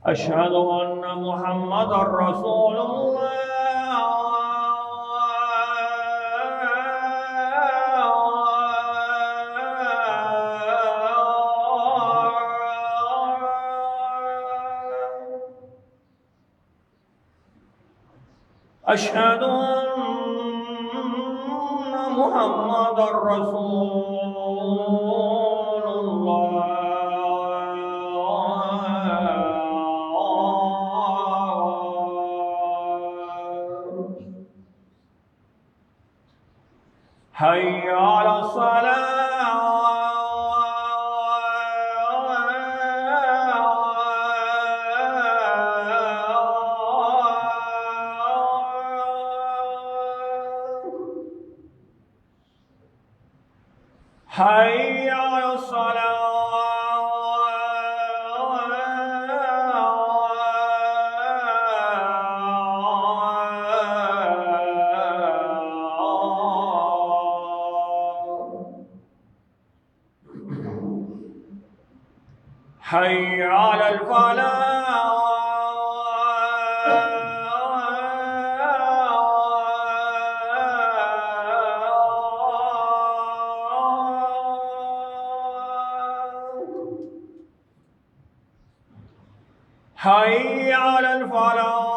أشهد أن محمدا رسول أشهد أن محمدا رسول الله. حي على الصلاة. حي على الصلاة. حي على الفلاح. حي على الفلاح.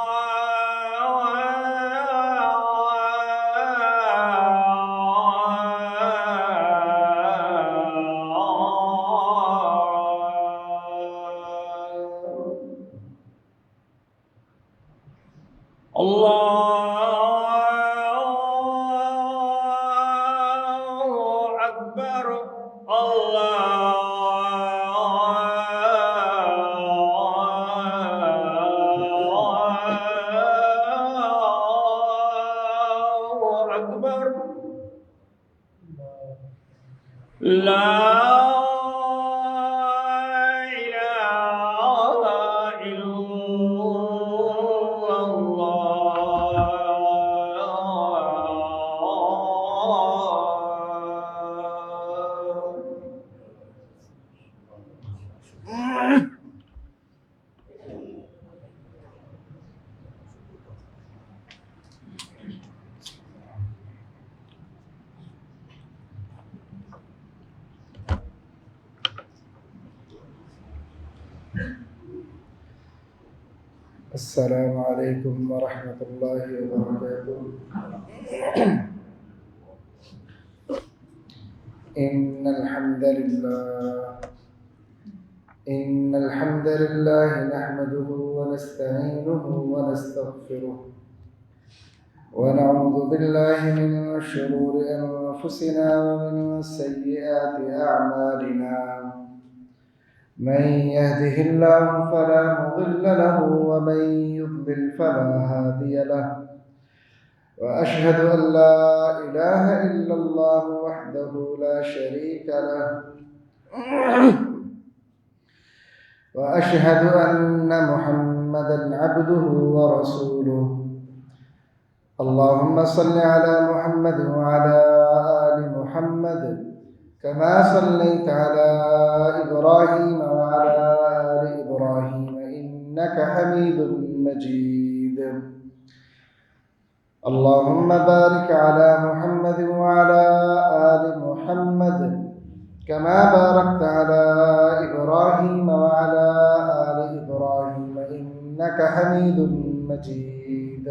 الله أكبر. الله أكبر. لا إله إلا الله. السلام عليكم ورحمة الله وبركاته. إن الحمد لله نحمده ونستعينه ونستغفره ونعوذ بالله من شرور أنفسنا ومن سيئات أعمالنا. من يهده الله فلا مضل له ومن يضلل فلا هادي له. وأشهد أن لا إله إلا الله وحده لا شريك له. وأشهد أن محمدا عبده ورسوله. اللهم صل على محمد وعلى آل محمد كما صليت على إبراهيم وعلى آل إبراهيم إنك حميد مجيد. اللهم بارك على محمد وعلى آل محمد كما باركت على إبراهيم وعلى آل إبراهيم إنك حميد مجيد.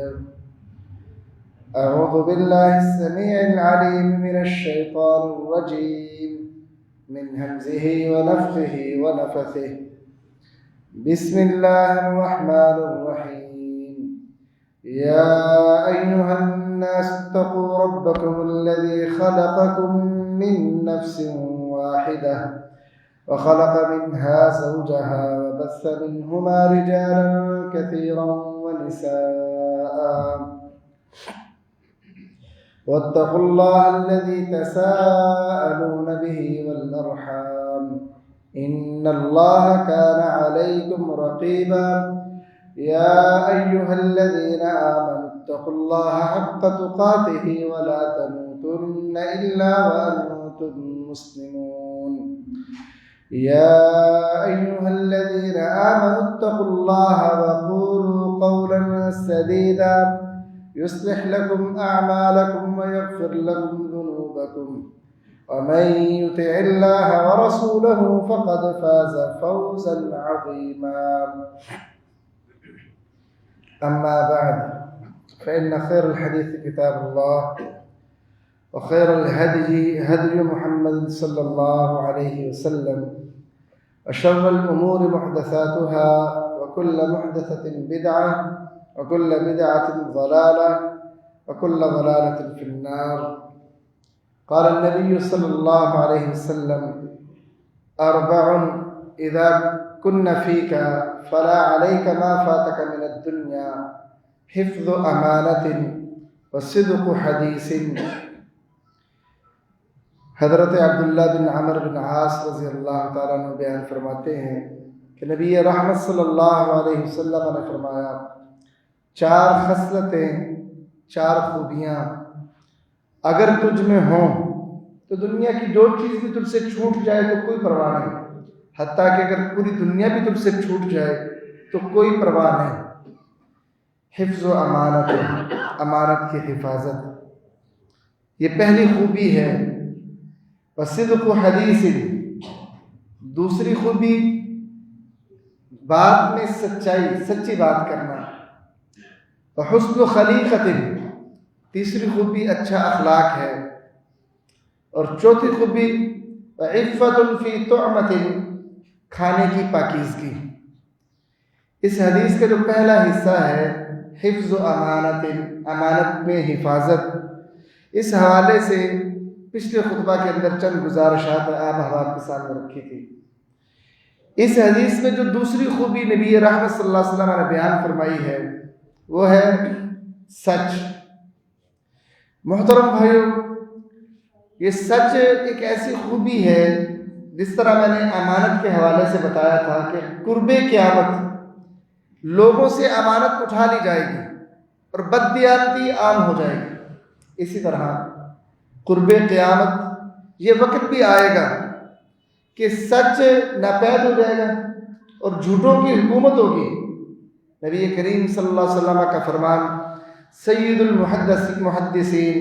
أعوذ بالله السميع العليم من الشيطان الرجيم من همزه ونفخه ونفثه. بسم الله الرحمن الرحيم. يا أيها الناس اتقوا ربكم الذي خلقكم من نفس واحدة وخلق منها زوجها وبث منهما رجالا كثيرا ونساء. واتقوا الله الذي تساءلون به والأرحام إن الله كان عليكم رقيبا. يا أيها الذين آمنوا اتقوا الله حق تقاته ولا تموتن إلا وأنتم مسلمون. يا أيها الذين آمنوا اتقوا الله وقولوا قولا سديدا يصلح لكم أعمالكم ويغفر لكم ذنوبكم ومن يطع الله ورسوله فقد فاز فوزا عظيما. أما بعد فإن خير الحديث كتاب الله وخير الهدي هدي محمد صلى الله عليه وسلم وشر الأمور محدثاتها وكل محدثة بدعة وكل بدعة ضلالة وكل ضلالة في النار. قال النبي صلى الله عليه وسلم: أربع إذا كن فيك فلا عليك ما فاتك من الدنيا حفظ أمانة وصدق حديث. حضرت عبداللہ بن عمر بن عاص رضی اللہ تعالیٰ عنہ بیان فرماتے ہیں کہ نبی رحمت صلی اللہ علیہ وسلم نے فرمایا، 4 خصلتیں، 4 خوبیاں اگر تجھ میں ہوں تو دنیا کی جو چیز بھی تجھ سے چھوٹ جائے تو کوئی پرواہ نہیں، حتیٰ کہ اگر پوری دنیا بھی تجھ سے چھوٹ جائے تو کوئی پرواہ نہیں. حفظ و امانت، امانت کی حفاظت، یہ پہلی خوبی ہے. وصدق حدیث، دوسری خوبی بات میں سچائی، سچی بات کرنا. وحسن خلیقت، تیسری خوبی اچھا اخلاق ہے. اور چوتھی خوبی عفت فی طعمت، کھانے کی پاکیزگی. اس حدیث کا جو پہلا حصہ ہے حفظ و امانت، امانت میں حفاظت، اس حوالے سے پچھلے خطبہ کے اندر چند گزارشات آپ حضرات کے سامنے رکھی تھی. اس حدیث میں جو دوسری خوبی نبی رحمت صلی اللہ علیہ وسلم نے بیان فرمائی ہے وہ ہے سچ. محترم بھائیو، یہ سچ ایک ایسی خوبی ہے، جس طرح میں نے امانت کے حوالے سے بتایا تھا کہ قرب قیامت لوگوں سے امانت اٹھا لی جائے گی اور بددیانتی عام ہو جائے گی. اسی طرح قرب قیامت یہ وقت بھی آئے گا کہ سچ ناپید ہو جائے گا اور جھوٹوں کی حکومت ہوگی. نبی کریم صلی اللہ علیہ وسلم کا فرمان سید المحدثین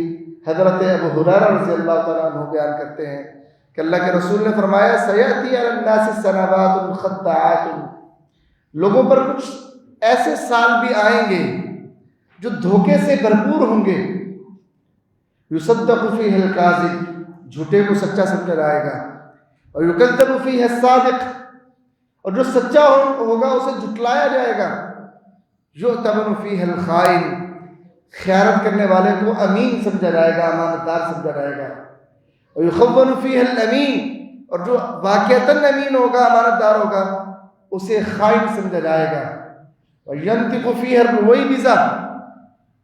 حضرت ابو ہریرہ رضی اللہ تعالیٰ عنہ بیان کرتے ہیں کہ اللہ کے رسول نے فرمایا: سیأتی علی الناس سنوات خداعات، لوگوں پر کچھ ایسے سال بھی آئیں گے جو دھوکے سے بھرپور ہوں گے. یصدق فیہ الکاذب، جھوٹے کو سچا سمجھا جائے گا. اور یکذب فیہ الصادق، اور جو سچا ہوگا اسے جھٹلایا جائے گا. یؤتمن فیہ الخائن، خیانت کرنے والے کو امین سمجھا جائے گا، امانت دار سمجھا جائے گا. اور یخون فیہ الامین، اور جو واقعتاً امین ہوگا، امانت دار ہوگا، اسے خائن سمجھا جائے گا. اور ینطق فیہ الرویبضہ،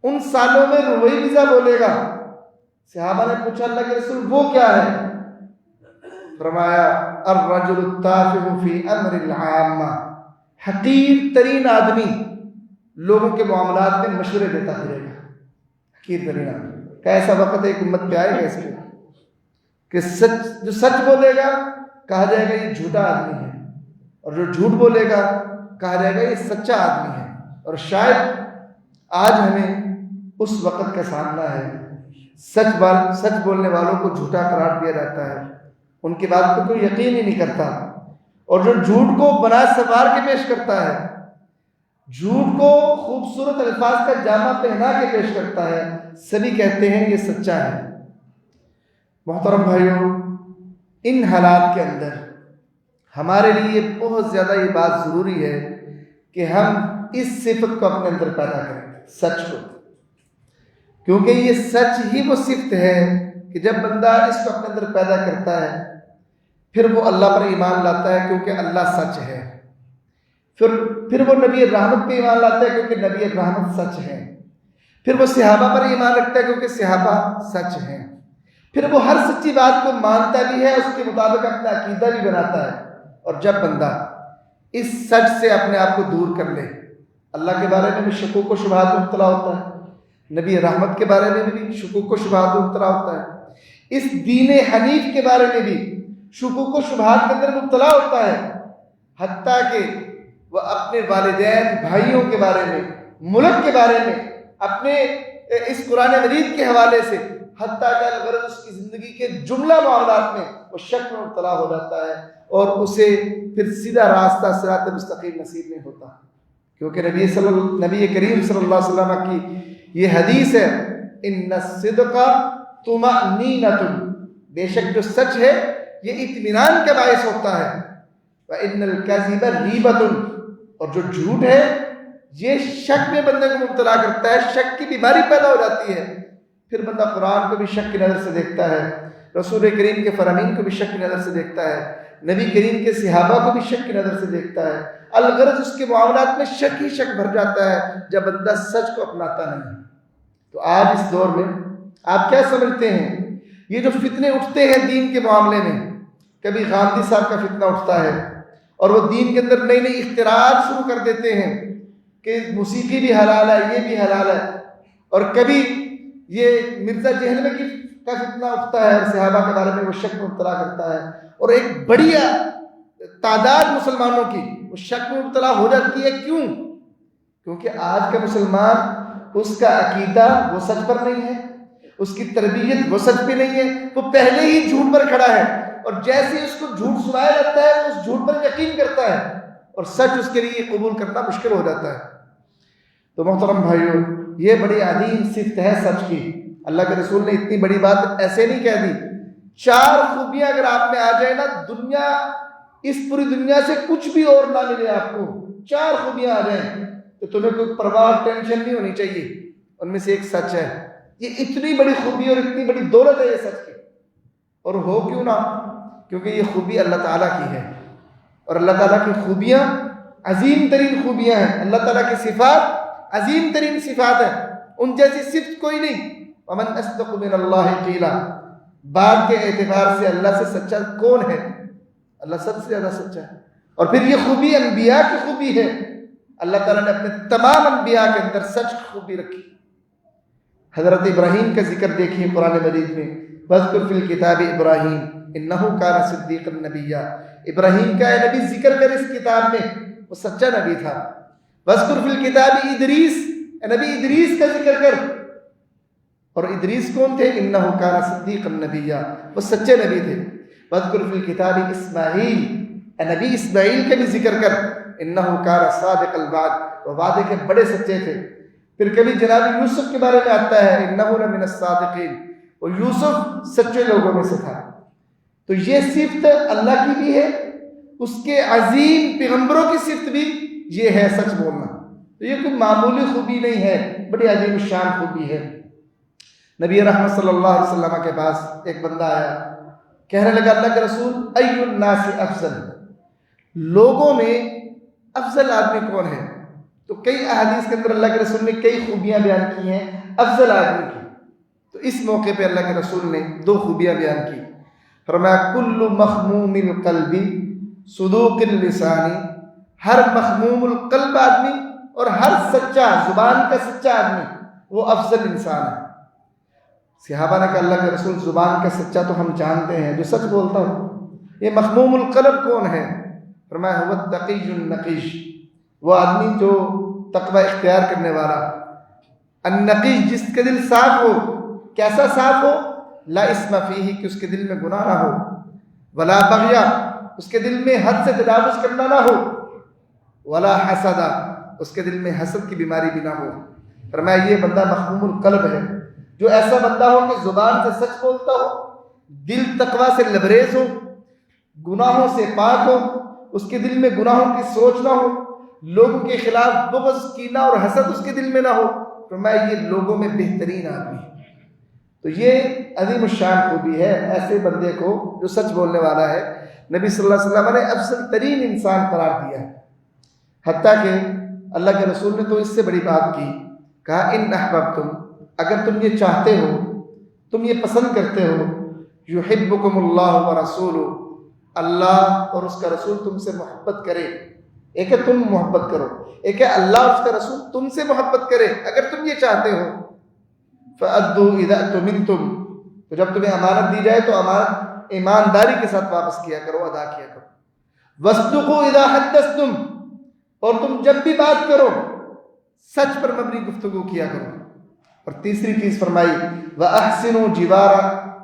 ان سالوں میں رویبضہ بولے گا. صحابہ نے پوچھا اللہ کے رسول وہ کیا ہے؟ فرمایا الرجل التافہ فی امر العامہ، حقیر ترین آدمی لوگوں کے معاملات میں مشورے دیتا پھرے گا. حقیر ترین آدمی کا ایسا وقت ایک امت پہ آئے گا اس میں کہ جو سچ بولے گا کہا جائے گا یہ جھوٹا آدمی ہے، اور جو جھوٹ بولے گا کہا جائے گا یہ سچا آدمی ہے. اور شاید آج ہمیں اس وقت کا سامنا ہے. سچ بولنے والوں کو جھوٹا قرار دیا جاتا ہے، ان کی بات پہ کوئی یقین ہی نہیں کرتا. اور جو جھوٹ کو بنا سنوار کے پیش کرتا ہے، جھوٹ کو خوبصورت الفاظ کا جامہ پہنا کے پیش کرتا ہے، سبھی کہتے ہیں یہ سچا ہے. محترم بھائیوں، ان حالات کے اندر ہمارے لیے بہت زیادہ یہ بات ضروری ہے کہ ہم اس صفت کو اپنے اندر پیدا کریں، سچ کو. کیونکہ یہ سچ ہی وہ صفت ہے کہ جب بندہ اس کو اپنے اندر پیدا کرتا ہے پھر وہ اللہ پر ایمان لاتا ہے کیونکہ اللہ سچ ہے. پھر وہ نبی رحمت پہ ایمان لاتا ہے کیونکہ نبی رحمت سچ ہے. پھر وہ صحابہ پر ایمان رکھتا ہے کیونکہ صحابہ سچ ہیں. پھر وہ ہر سچی بات کو مانتا بھی ہے، اس کے مطابق اپنا عقیدہ بھی بناتا ہے. اور جب بندہ اس سچ سے اپنے آپ کو دور کر لے، اللہ کے بارے میں بھی شکوک و شبہات میں مبتلا ہوتا ہے، نبی رحمت کے بارے میں بھی شکوک و شبہات میں مبتلا ہوتا ہے، اس دین حنیف کے بارے میں بھی شکوک و شبہات کے اندر مبتلا ہوتا ہے، حتیٰ کہ وہ اپنے والدین بھائیوں کے بارے میں، ملک کے بارے میں، اپنے اس قرآن مجید کے حوالے سے، حتیٰ کہ الغرض اس کی زندگی کے جملہ معاملات میں وہ شک میں مبتلا ہو جاتا ہے اور اسے پھر سیدھا راستہ صراط مستقیم نصیب نہیں ہوتا. کیونکہ نبی کریم صلی اللہ علیہ وسلم کی یہ حدیث ہے، ان الصدق طمأنینۃ، بے شک جو سچ ہے یہ اطمینان کا باعث ہوتا ہے، وان الکذب ریبۃ، اور جو جھوٹ ہے یہ شک میں بندے کو مبتلا کرتا ہے، شک کی بیماری پیدا ہو جاتی ہے. پھر بندہ قرآن کو بھی شک کی نظر سے دیکھتا ہے، رسول کریم کے فرامین کو بھی شک کی نظر سے دیکھتا ہے، نبی کریم کے صحابہ کو بھی شک کی نظر سے دیکھتا ہے. الغرض اس کے معاملات میں شک ہی شک بھر جاتا ہے جب بندہ سچ کو اپناتا نہیں. تو آج اس دور میں آپ کیا سمجھتے ہیں، یہ جو فتنے اٹھتے ہیں دین کے معاملے میں، کبھی غامدی صاحب کا فتنہ اٹھتا ہے اور وہ دین کے اندر نئی نئی اختراعات شروع کر دیتے ہیں کہ موسیقی بھی حلال ہے، یہ بھی حلال ہے، اور کبھی یہ مرزا جہلمی کا فتنہ اٹھتا ہے اور صحابہ کے بارے میں وہ شک میں مبتلا کرتا ہے، اور ایک بڑی تعداد مسلمانوں کی وہ شک میں مبتلا ہو جاتی ہے. کیوں؟ کیونکہ آج کا مسلمان، اس کا عقیدہ وہ سچ پر نہیں ہے، اس کی تربیت وہ سچ پہ نہیں ہے، وہ پہلے ہی جھوٹ پر کھڑا ہے، اور جیسے اس کو جھوٹ سنایا جاتا ہے وہ اس جھوٹ پر یقین کرتا ہے اور سچ اس کے لیے قبول کرنا مشکل ہو جاتا ہے. تو محترم بھائیوں، یہ بڑی عظیم صفت ہے سچ کی. اللہ کے رسول نے اتنی بڑی بات ایسے نہیں کہہ دی. 4 خوبیاں اگر آپ میں آ جائے نا، دنیا، اس پوری دنیا سے کچھ بھی اور نہ ملے آپ کو، 4 خوبیاں آ جائیں تو تمہیں کوئی پرواہ ٹینشن نہیں ہونی چاہیے. ان میں سے ایک سچ ہے. یہ اتنی بڑی خوبی اور اتنی بڑی دولت ہے یہ سچ کی، اور ہو کیوں نہ، کیونکہ یہ خوبی اللہ تعالیٰ کی ہے، اور اللہ تعالیٰ کی خوبیاں عظیم ترین خوبیاں ہیں. اللہ تعالیٰ کی صفات عظیم ترین صفات ہیں، ان جیسی صفت کوئی نہیں. ومن اصدق من اللہ قیلا، بات کے اعتبار سے اللہ سے سچا کون ہے؟ اللہ سب سے زیادہ سچا ہے. اور پھر یہ خوبی انبیاء کی خوبی ہے. اللہ تعالیٰ نے اپنے تمام انبیاء کے اندر سچ کی خوبی رکھی. حضرت ابراہیم کا ذکر دیکھیے قرآن مجید میں، وَاذْكُرْ فِي الْكِتَابِ إِبْرَاہِیم إِنَّهُ كَانَ صِدِّيقًا نَبِيًّا، ابراہیم کا اے نبی ذکر کر اس کتاب میں، وہ سچا نبی تھا. وَاذْكُرْ فِي الْكِتَابِ إِدْرِيس، اے نبی ادریس کا ذکر کر. اور ادریس کون تھے؟ إِنَّهُ كَانَ صِدِّيقًا نَبِيًّا، وہ سچے نبی تھے. وَاذْكُرْ فِي الْكِتَابِ إِسْمَاعِیل، اے نبی اسماعیل کا بھی ذکر کر. إِنَّهُ كَانَ صَادِقَ الْوَعْدِ، وہ وعدے کے بڑے سچے تھے. پھر کبھی جناب یوسف کے بارے میں آتا ہے، إِنَّهُ لَمِنَ الصَّادِقِينَ، وہ یوسف سچے لوگوں میں سے تھا. تو یہ صفت اللہ کی بھی ہے، اس کے عظیم پیغمبروں کی صفت بھی یہ ہے، سچ بولنا. تو یہ کوئی معمولی خوبی نہیں ہے، بڑی عظیم الشان خوبی ہے. نبی رحمت صلی اللہ علیہ وسلم کے پاس ایک بندہ آیا، کہنے لگا اللہ کے رسول، ای الناس افضل، لوگوں میں افضل آدمی کون ہے؟ تو کئی احادیث کے اندر اللہ کے رسول نے کئی خوبیاں بیان کی ہیں افضل آدمی کی. تو اس موقع پہ اللہ کے رسول نے 2 خوبیاں بیان کی. فرمایا کل مخموم القلب صدوق اللسان، ہر مخموم القلب آدمی اور ہر سچا، زبان کا سچا آدمی وہ افضل انسان ہے. صحابہ نے کہا اللہ کے رسول زبان کا سچا تو ہم جانتے ہیں، جو سچ بولتا ہوں، یہ مخموم القلب کون ہے؟ فرمایا هو التقی النقی، وہ آدمی جو تقوی اختیار کرنے والا. النقی، جس کے دل صاف ہو. کیسا صاف ہو؟ لا اسم فیہ، کہ اس کے دل میں گناہ نہ ہو. ولا بغیا، اس کے دل میں حد سے تجاوز کرنا نہ ہو. ولا حسدا، اس کے دل میں حسد کی بیماری بھی نہ ہو. فرمایا یہ بندہ مخموم القلب ہے. جو ایسا بندہ ہو کہ زبان سے سچ بولتا ہو، دل تقوی سے لبریز ہو، گناہوں سے پاک ہو، اس کے دل میں گناہوں کی سوچ نہ ہو، لوگوں کے خلاف بغض، کینہ اور حسد اس کے دل میں نہ ہو. فرمایا یہ لوگوں میں بہترین آدمی ہے. تو یہ عظیم الشان خوبی ہے ایسے بندے کو جو سچ بولنے والا ہے. نبی صلی اللہ علیہ وسلم نے افضل ترین انسان قرار دیا ہے. حتیٰ کہ اللہ کے رسول نے تو اس سے بڑی بات کی، کہا ان احببتم، اگر تم یہ چاہتے ہو، تم یہ پسند کرتے ہو، یحبکم اللہ ورسولہ، اللہ اور اس کا رسول تم سے محبت کرے. ایک ہے تم محبت کرو، ایک ہے اللہ اور اس کا رسول تم سے محبت کرے. اگر تم یہ چاہتے ہو، فَأَدُّوا إِذَا اؤْتُمِنْتُمْ، تو جب تمہیں امانت دی جائے تو امانت ایمانداری کے ساتھ واپس کیا کرو، ادا کیا کرو۔ وَاصْدُقُوا اِذَا حَدَّثْتُمْ، اور تم جب بھی بات کرو سچ پر مبنی گفتگو کیا کرو۔ اور تیسری چیز فرمائی وَأَحْسِنُوا جِوَارَ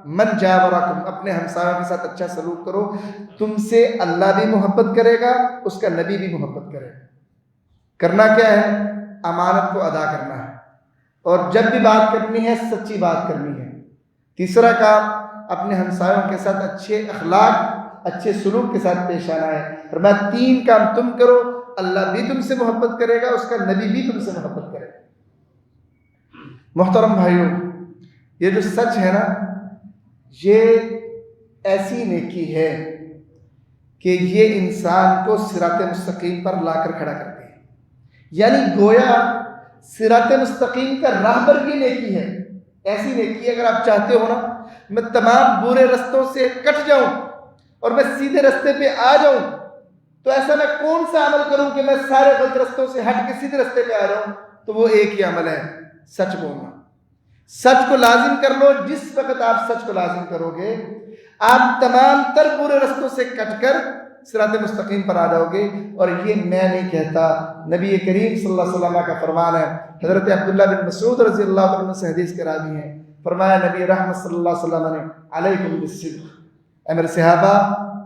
مَنْ جَاوَرَكُمْ، اپنے ہمسایوں کے ساتھ اچھا سلوک کرو، تم سے اللہ بھی محبت کرے گا، اس کا نبی بھی محبت کرے گا۔ کرنا کیا ہے؟ امانت کو ادا کرنا ہے، اور جب بھی بات کرنی ہے سچی بات کرنی ہے۔ تیسرا کام اپنے ہمسایوں کے ساتھ اچھے اخلاق، اچھے سلوک کے ساتھ پیش آنا ہے۔ اور میں 3 کام تم کرو، اللہ بھی تم سے محبت کرے گا، اس کا نبی بھی تم سے محبت کرے گا۔ محترم بھائیوں، یہ جو سچ ہے نا، یہ ایسی نیکی ہے کہ یہ انسان کو صراط مستقیم پر لا کر کھڑا کرتی ہے، یعنی گویا صراط مستقیم کا راہبر کی نیکی ہے۔ ایسی نیکی اگر آپ چاہتے ہو نا میں تمام برے رستوں سے کٹ جاؤں اور میں سیدھے رستے پہ آ جاؤں، تو ایسا میں کون سا عمل کروں کہ میں سارے غلط رستوں سے ہٹ کے سیدھے رستے پہ آ جاؤں؟ تو وہ ایک ہی عمل ہے، سچ بولنا۔ سچ کو لازم کر لو۔ جس وقت آپ سچ کو لازم کرو گے آپ تمام تر برے رستوں سے کٹ کر صراط مستقیم پر آ جاؤ گے۔ اور یہ میں نہیں کہتا، نبی کریم صلی اللہ علیہ وسلم کا فرمان ہے۔ حضرت عبداللہ بن مسعود رضی اللہ عنہ سے حدیث کے راوی ہیں، فرمایا نبی رحمت صلی اللہ علیہ وسلم نے علیکم بالصدق، اے میرے صحابہ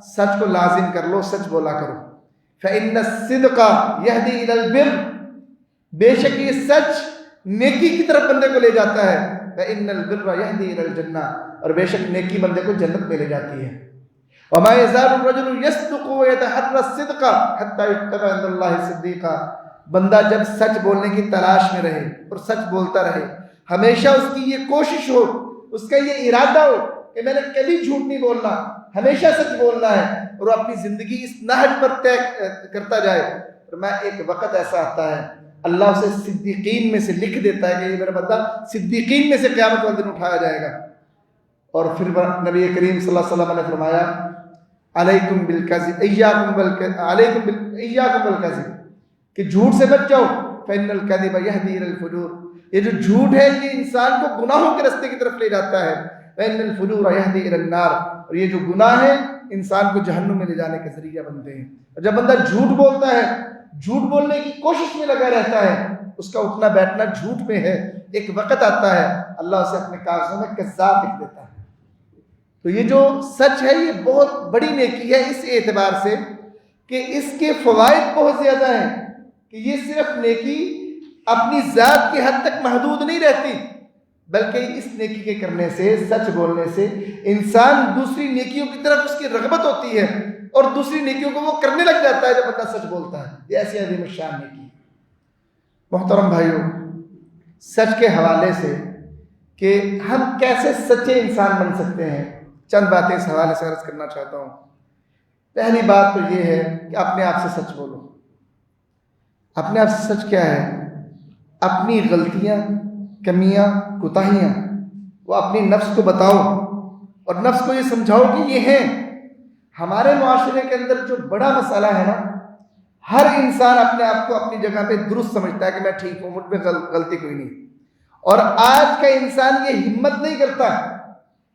سچ کو لازم کر لو، سچ بولا کرو۔ فإن الصدق يهدي إلى البر، بے شک یہ سچ نیکی کی طرف بندے کو لے جاتا ہے۔ فإن البر يهدي إلى الجنة، اور بے شک نیکی بندے کو جنت میں لے جاتی ہے۔ وما يزال الرجل يصدق ويتحرى الصدق حتى يكتب عند الله صديقا، بندہ جب سچ بولنے کی تلاش میں رہے اور سچ بولتا رہے، ہمیشہ اس کی یہ کوشش ہو، اس کا یہ ارادہ ہو کہ میں نے کبھی جھوٹ نہیں بولنا، ہمیشہ سچ بولنا ہے، اور وہ اپنی زندگی اس نہج پر طے کرتا جائے، اور میں ایک وقت ایسا آتا ہے اللہ اسے صدیقین میں سے لکھ دیتا ہے کہ یہ میرا بندہ صدیقین میں سے قیامت والے دن اٹھایا جائے گا۔ اور پھر نبی کریم صلی اللہ علیہ وسلم نے فرمایا علیکم بالکذب، علیکم بالکذب، کہ جھوٹ سے بچ جاؤ، فإن الکذب یہدی الی الفجور، یہ جو جھوٹ ہے یہ انسان کو گناہوں کے رستے کی طرف لے جاتا ہے، فإن الفجور یہدی الی النار، اور یہ جو گناہ ہے انسان کو جہنم میں لے جانے کے ذریعہ بنتے ہیں۔ اور جب بندہ جھوٹ بولتا ہے، جھوٹ بولنے کی کوشش میں لگا رہتا ہے، اس کا اٹھنا بیٹھنا جھوٹ میں ہے، ایک وقت آتا ہے اللہ اسے اپنے کاغذوں میں کذاب لکھ دیتا ہے۔ تو یہ جو سچ ہے یہ بہت بڑی نیکی ہے اس اعتبار سے کہ اس کے فوائد بہت زیادہ ہیں، کہ یہ صرف نیکی اپنی ذات کی حد تک محدود نہیں رہتی، بلکہ اس نیکی کے کرنے سے، سچ بولنے سے انسان دوسری نیکیوں کی طرف اس کی رغبت ہوتی ہے، اور دوسری نیکیوں کو وہ کرنے لگ جاتا ہے جب بندہ سچ بولتا ہے۔ یہ ایسی عظیم الشان نیکی۔ محترم بھائیوں، سچ کے حوالے سے کہ ہم کیسے سچے انسان بن سکتے ہیں، چند باتیں اس حوالے سے عرض کرنا چاہتا ہوں۔ پہلی بات تو یہ ہے کہ اپنے آپ سے سچ بولو۔ اپنے آپ سے سچ کیا ہے؟ اپنی غلطیاں، کمیاں، کوتاہیاں وہ اپنی نفس کو بتاؤ، اور نفس کو یہ سمجھاؤ کہ یہ ہیں۔ ہمارے معاشرے کے اندر جو بڑا مسئلہ ہے نا، ہر انسان اپنے آپ کو اپنی جگہ پہ درست سمجھتا ہے کہ میں ٹھیک ہوں، مجھ پہ غلطی کوئی نہیں، اور آج کا انسان یہ ہمت نہیں کرتا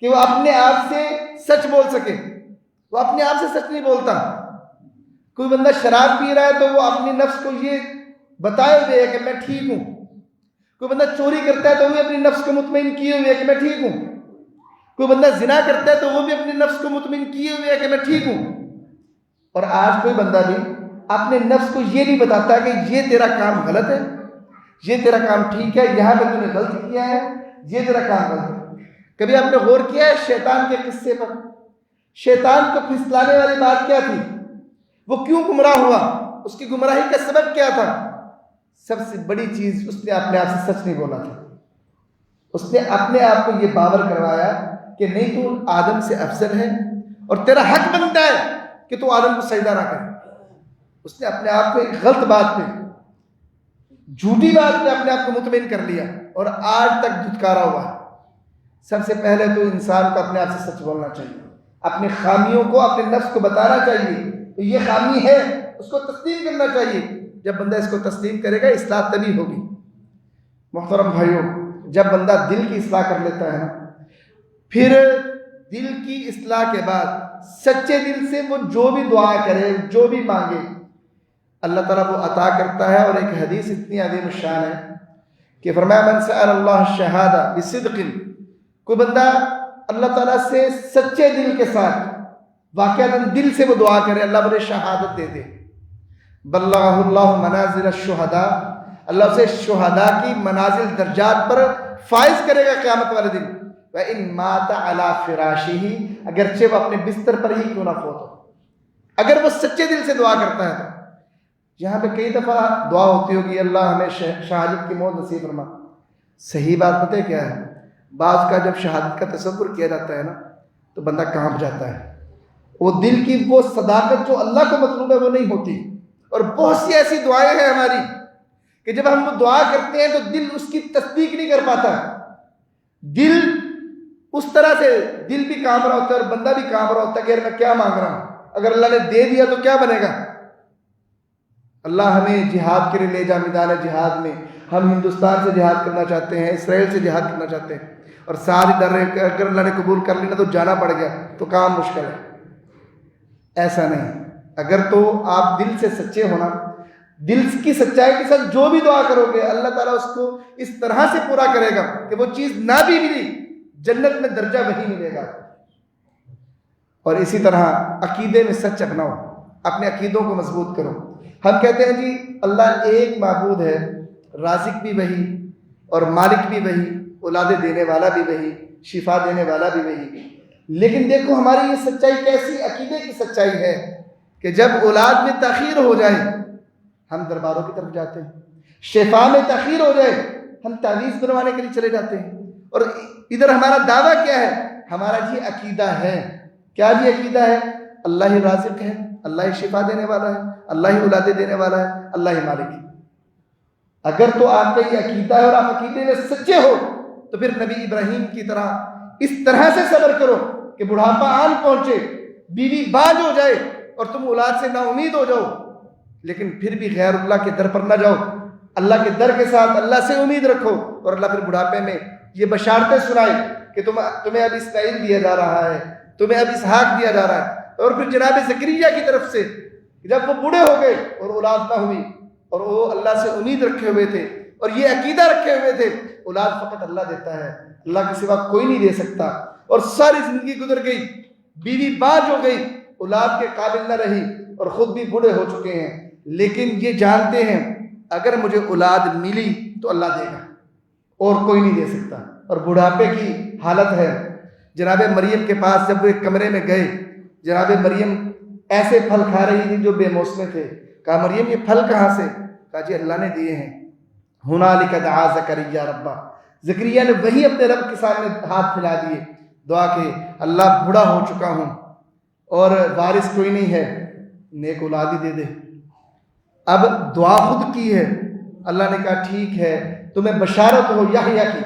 کہ وہ اپنے آپ سے سچ بول سکے، وہ اپنے آپ سے سچ نہیں بولتا۔ کوئی بندہ شراب پی رہا ہے تو وہ اپنی نفس کو یہ بتائے ہوئے ہے کہ میں ٹھیک ہوں، کوئی بندہ چوری کرتا ہے تو وہ اپنی نفس کو مطمئن کیے ہوئے ہے کہ میں ٹھیک ہوں، کوئی بندہ زنا کرتا ہے تو وہ بھی اپنی نفس کو مطمئن کیے ہوئے ہے کہ میں ٹھیک ہوں۔ اور آج کوئی بندہ بھی اپنے نفس کو یہ نہیں بتاتا کہ یہ تیرا کام غلط ہے، یہ تیرا کام ٹھیک ہے، یہاں پہ تو نے غلط کیا ہے، یہ تیرا کام غلط ہے۔ کبھی آپ نے غور کیا ہے شیطان کے قصے پر؟ شیطان کو پھسلانے والی بات کیا تھی؟ وہ کیوں گمراہ ہوا؟ اس کی گمراہی کا سبب کیا تھا؟ سب سے بڑی چیز، اس نے اپنے آپ سے سچ نہیں بولا تھا۔ اس نے اپنے آپ کو یہ باور کروایا کہ نہیں تو آدم سے افضل ہے، اور تیرا حق بنتا ہے کہ تو آدم کو سجدہ نہ کرے۔ اس نے اپنے آپ کو ایک غلط بات پہ، جھوٹی بات پہ اپنے آپ کو مطمئن کر لیا، اور آج تک دھتکارا ہوا ہے۔ سب سے پہلے تو انسان کو اپنے آپ سے سچ بولنا چاہیے، اپنی خامیوں کو اپنے نفس کو بتانا چاہیے، تو یہ خامی ہے اس کو تسلیم کرنا چاہیے۔ جب بندہ اس کو تسلیم کرے گا اصلاح تبھی ہوگی۔ محترم بھائیوں، جب بندہ دل کی اصلاح کر لیتا ہے نا، پھر دل کی اصلاح کے بعد سچے دل سے وہ جو بھی دعا کرے، جو بھی مانگے، اللہ تعالیٰ وہ عطا کرتا ہے۔ اور ایک حدیث اتنی عظیم الشان ہے کہ فرمایا من سأل اللہ الشہادہ بصدق، کوئی بندہ اللہ تعالیٰ سے سچے دل کے ساتھ واقعات دل سے وہ دعا کرے، اللہ مجھے شہادت دے دے، بلغہ اللہ منازل الشہداء، اللہ اسے شہداء کی منازل درجات پر فائز کرے گا قیامت والے دن۔ وَإِن مَاتَ عَلَى فِرَاشِهِ، اگرچہ وہ اپنے بستر پر ہی کیوں نہ فوت ہو، اگر وہ سچے دل سے دعا کرتا ہے۔ تو یہاں پہ کئی دفعہ دعا ہوتی ہوگی اللہ ہمیں شہادت کی موت نصیب فرما، صحیح بات پتہ ہے کیا ہے؟ بعض کا جب شہادت کا تصور کیا جاتا ہے نا تو بندہ کانپ جاتا ہے، وہ دل کی وہ صداقت جو اللہ کو مطلوب ہے وہ نہیں ہوتی۔ اور بہت سی ایسی دعائیں ہیں ہماری کہ جب ہم وہ دعا کرتے ہیں تو دل اس کی تصدیق نہیں کر پاتا، دل اس طرح سے دل بھی کانپ رہا ہوتا ہے اور بندہ بھی کانپ رہا ہوتا ہے کہ یار میں کیا مانگ رہا ہوں، اگر اللہ نے دے دیا تو کیا بنے گا۔ اللہ ہمیں جہاد کے لیے لے جا میدان جہاد میں، ہم ہندوستان سے جہاد کرنا چاہتے ہیں، اسرائیل سے جہاد کرنا چاہتے ہیں، اور ساری در اگر اللہ نے قبول کر لینا تو جانا پڑ گیا تو کام مشکل ہے۔ ایسا نہیں، اگر تو آپ دل سے سچے ہونا، دل کی سچائی کے ساتھ جو بھی دعا کرو گے اللہ تعالیٰ اس کو اس طرح سے پورا کرے گا کہ وہ چیز نہ بھی ملی جنت میں درجہ وہی ملے گا۔ اور اسی طرح عقیدے میں سچ اپناؤ، اپنے عقیدوں کو مضبوط کرو۔ ہم کہتے ہیں جی اللہ ایک معبود ہے، رازق بھی وہی اور مالک بھی وہی، اولاد دینے والا بھی وہی، شفا دینے والا بھی وہی، لیکن دیکھو ہماری یہ سچائی کیسی عقیدے کی سچائی ہے کہ جب اولاد میں تاخیر ہو جائے ہم درباروں کی طرف جاتے ہیں، شفا میں تاخیر ہو جائے ہم تعویذ بنوانے کے لیے چلے جاتے ہیں۔ اور ادھر ہمارا دعویٰ کیا ہے؟ ہمارا جی عقیدہ ہے، کیا جی عقیدہ ہے؟ اللہ ہی رازق ہے، اللہ ہی شفا دینے والا ہے، اللہ ہی اولادیں دینے والا ہے، اللہ ہی مالک ہے۔ اگر تو آپ کا یہ عقیدہ ہے اور آپ عقیدے میں سچے ہو تو پھر نبی ابراہیم کی طرح اس طرح سے صبر کرو کہ بڑھاپا آن پہنچے، بیوی باج ہو جائے اور تم اولاد سے نا امید ہو جاؤ، لیکن پھر بھی غیر اللہ کے در پر نہ جاؤ، اللہ کے در کے ساتھ اللہ سے امید رکھو۔ اور اللہ پھر بڑھاپے میں یہ بشارتیں سنائے کہ تمہیں اب اسماعیل دیا جا رہا ہے، تمہیں اب اسحاق دیا جا رہا ہے۔ اور پھر جناب زکریا کی طرف سے جب وہ بوڑھے ہو گئے اور اولاد نہ ہوئی اور وہ اللہ سے امید رکھے ہوئے تھے اور یہ عقیدہ رکھے ہوئے تھے اولاد فقط اللہ دیتا ہے، اللہ کے سوا کوئی نہیں دے سکتا، اور ساری زندگی گزر گئی، بیوی باج ہو گئی، اولاد کے قابل نہ رہی اور خود بھی بوڑھے ہو چکے ہیں، لیکن یہ جانتے ہیں اگر مجھے اولاد ملی تو اللہ دے گا اور کوئی نہیں دے سکتا۔ اور بڑھاپے کی حالت ہے، جناب مریم کے پاس جب وہ ایک کمرے میں گئے، جناب مریم ایسے پھل کھا رہی تھی جو بے موسمے تھے، کہا مریم یہ پھل کہاں سے؟ کہا جی اللہ نے دیے ہیں۔ ہنالک دعا زکریا ربا، زکریا نے وہی اپنے رب کے سامنے ہاتھ پھیلا دیے، دعا کہ اللہ بوڑھا ہو چکا ہوں اور وارث کوئی نہیں ہے، نیک اولاد ہی دے دے۔ اب دعا خود کی ہے، اللہ نے کہا ٹھیک ہے تمہیں بشارت ہو یحییٰ کی۔